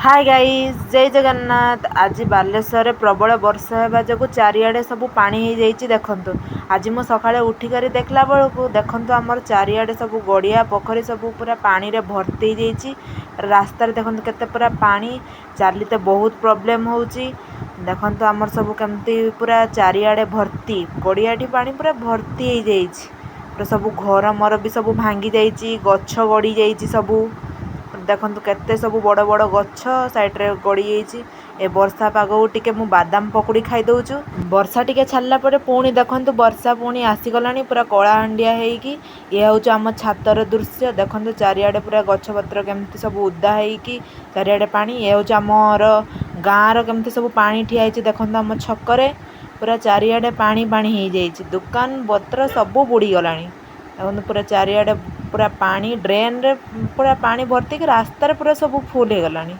Hi guys जय जगन्नाथ। आज बालेश्वर प्रबल वर्षा होगा जो चारिआडे सब पानी हो जाइए। देखंतु आज मु सकाळे उठिक देखला बेलू देखंतु आमर चारिआडे सब गड़िया पोखरी सब पूरा पानी रे भर्ती हो जाइए। रास्ता देखंतु केते पूरा पानी चलते बहुत प्रॉब्लम होउची। देखंतु आमर सब केमती पूरा चारिआडे भर्ती गड़ियाटी पानी पूरा भर्ती हो जाइए। पूरा सब घर मर भी सब भांगी जाइए, गछ गड़ी जाइए सब। देखंतु केते सब बड़ बड़ गछ साइड रे गड़ी जाइए। ए वर्षा पाग टिके मु बादाम पकुड़ी खाई दउचु। वर्षा टिके छाड़ला परे पुणी देखंतु वर्षा पुणी आसी गलानी पूरा कला हंडिया हेकी। ये होउछ आम छातर दृश्य। देखंतु चारिआडे पूरा गछ पत्र केमती सब उदा हेकी चारिआडे पानी। ये होउछ आमर गाँर केमती सब पानी ठिया हेछि। देखंतु आम छकरे पूरा चारिआडे पानी पानी हो जाइए। दुकान पत्र सब बुड़ी गलानी। देखंतु पूरा चारिआडे पूरा पानी ड्रेन रे पूरा पानी भर्ती कि रास्ता रे पूरा सब फुल हो गलानी।